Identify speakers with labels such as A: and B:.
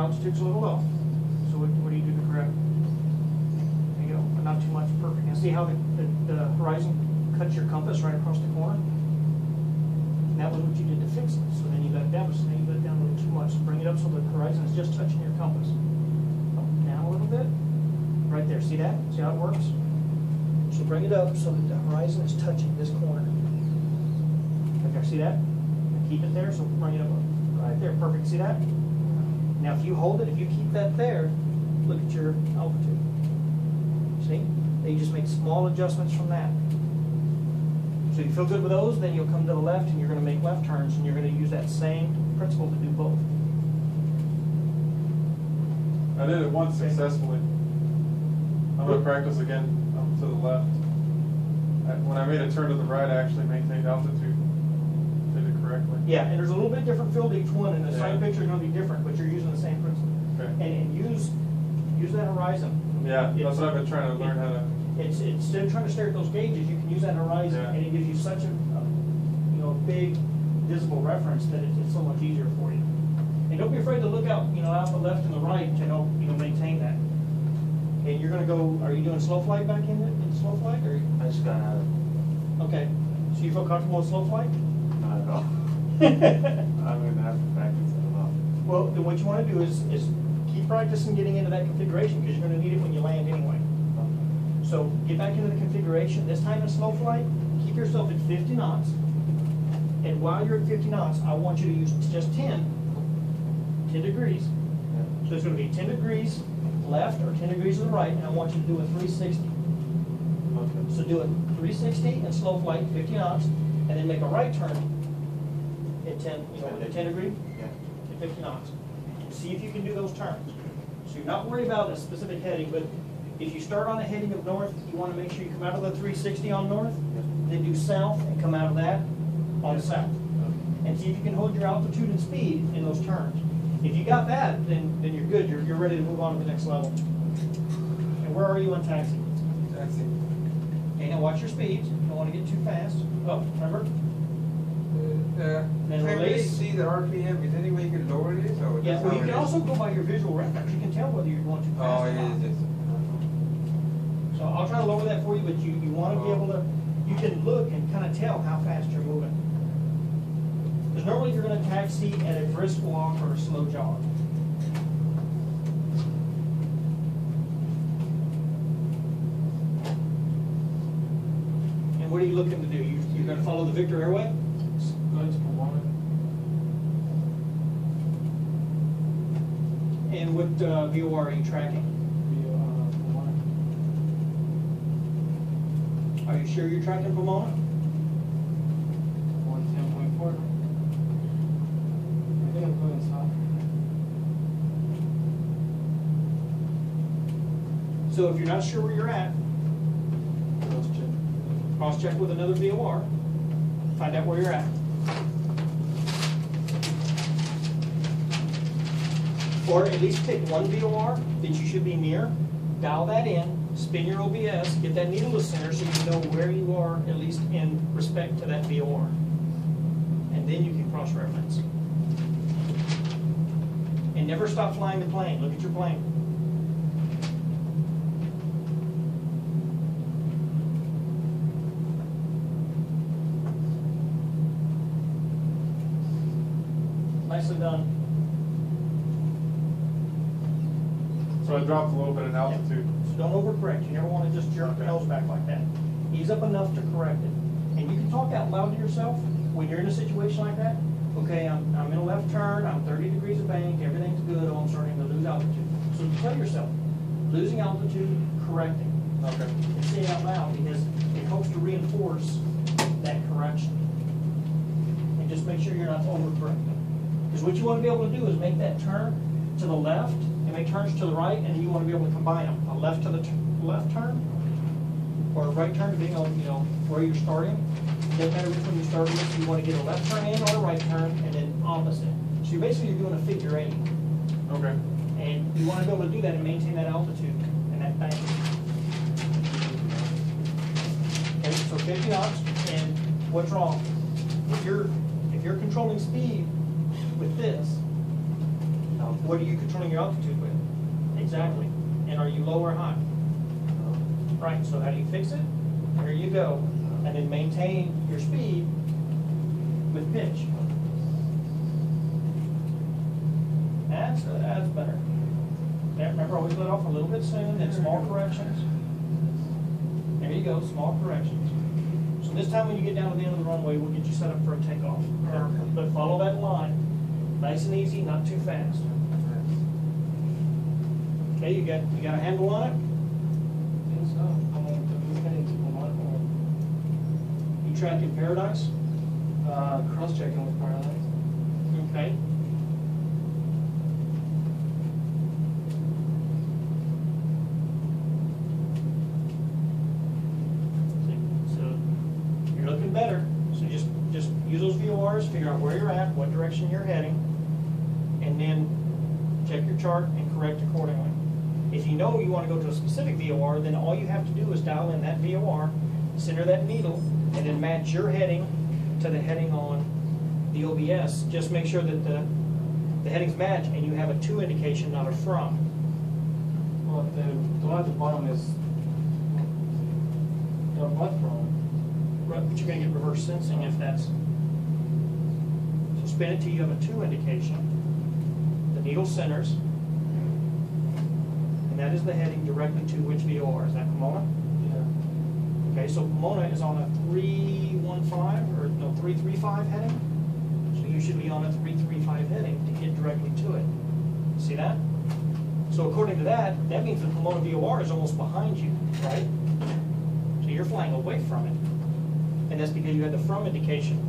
A: altitude's a little low. So what do you do to correct? There you go, but not too much, perfect. And see how the horizon cuts your compass right across the corner? And that was what you did to fix it. So then you let it down, so then you let it down a little too much. Bring it up so the horizon is just touching your compass. Up, down a little bit. Right there, see that? See how it works? So bring it up so that the horizon is touching this corner. Right there, see that? And keep it there, so bring it up right there, perfect, see that? Now if you hold it, if you keep that there, look at your altitude. See? Then you just make small adjustments from that. So you feel good with those, then you'll come to the left and you're going to make left turns and you're going to use that same principle to do both.
B: I did it once successfully. I'm going to practice again up to the left. When I made a turn to the right, I actually maintained altitude. Did it correctly.
A: Yeah, and there's a little bit different feel to each one, and the side picture is going to be different, but you're using the same principle.
B: Okay.
A: And use that horizon.
B: Yeah, that's what I've been trying to learn how to.
A: It's instead of trying to stare at those gauges, you can use that horizon, and it gives you such a big visible reference that it's so much easier for you. And don't be afraid to look out, out the left and the right to help maintain that. And you're going to go. Are you doing slow flight back in slow flight, or?
C: I just got out of it.
A: Okay. So you feel comfortable with slow flight?
C: Not at all. I'm going to have to practice it a lot.
A: Well, then what you want to do is keep practicing getting into that configuration because you're going to need it when you land anyway. So get back into the configuration. This time in slow flight, keep yourself at 50 knots. And while you're at 50 knots, I want you to use just 10 degrees. So it's going to be 10 degrees left or 10 degrees to the right, and I want you to do a 360.
B: Okay.
A: So do a 360 in slow flight, 50 knots, and then make a right turn at 10 degrees at 50 knots. See if you can do those turns. So you're not worried about a specific heading, but if you start on a heading of north, you want to make sure you come out of the 360 on north, then do south and come out of that on south. And see if you can hold your altitude and speed in those turns. If you got that, then you're good. You're ready to move on to the next level. And where are you on taxi?
D: Taxi.
A: Okay, now watch your speeds. You don't want to get too fast. Up, remember?
D: Can I really see the RPM? Is there any way you can lower this? Or
A: Yeah, well, you can also go by your visual reference. You can tell whether you're going too fast
D: Oh,
A: or
D: it
A: not.
D: is.
A: So I'll try to lower that for you, but you want to be able to, you can look and kind of tell how fast you're moving. Because normally you're going to taxi at a brisk walk or a slow jog. And what are you looking to do? You're going to follow the Victor Airway?
B: Going to Pomona.
A: And what VOR are you tracking?
B: Pomona.
A: Are you sure you're tracking Pomona?
B: 110.4. I think I'm going south.
A: So if you're not sure where you're at, cross-check with another VOR, find out where you're at. Or at least pick one VOR that you should be near, dial that in, spin your OBS, get that needle to center so you know where you are, at least in respect to that VOR. And then you can cross-reference. And never stop flying the plane. Look at your plane. Nicely done.
B: So I dropped a little bit in altitude.
A: So don't overcorrect. You never want to just jerk the nose back like that. Ease up enough to correct it. And you can talk out loud to yourself when you're in a situation like that. Okay, I'm in a left turn, I'm 30 degrees of bank, everything's good, oh, I'm starting to lose altitude. So you tell yourself, losing altitude, correcting.
B: Okay.
A: And say it out loud because it helps to reinforce that correction. And just make sure you're not overcorrecting. Because what you want to be able to do is make that turn to the left and make turns to the right, and then you want to be able to combine them. A left to the left turn or a right turn, depending on where you're starting. Doesn't matter which one you start with. You want to get a left turn in or a right turn, and then opposite. So you're basically doing a figure 8.
B: Okay.
A: And you want to be able to do that and maintain that altitude and that bank. Okay, so 50 knots, and what's wrong? If you're controlling speed with this, What are you controlling your altitude with? Exactly. And are you low or high? Right, so how do you fix it? There you go. And then maintain your speed with pitch. That's better. Yeah, remember, always let off a little bit soon, then small corrections. There you go, small corrections. So this time when you get down to the end of the runway, we'll get you set up for a takeoff. But follow that line. Nice and easy, not too fast. Okay, you got a handle on it? You tracked in Paradise?
C: Cross-checking with Paradise.
A: Okay. So you're looking better. So just use those VORs, figure out where you're at, what direction you're heading, and then check your chart and correct accordingly. If you know you want to go to a specific VOR, then all you have to do is dial in that VOR, center that needle, and then match your heading to the heading on the OBS. Just make sure that the headings match and you have a to indication, not a from.
C: Well, the one at the bottom is the what from?
A: Right, but you're going to get reverse sensing if that's. So spin it till you have a to indication. The needle centers. And that is the heading directly to which VOR. Is that Pomona?
C: Yeah.
A: Okay, so Pomona is on a 315 or no 335 heading. So you should be on a 335 heading to get directly to it. See that? So according to that, that means the Pomona VOR is almost behind you, right? So you're flying away from it. And that's because you had the from indication.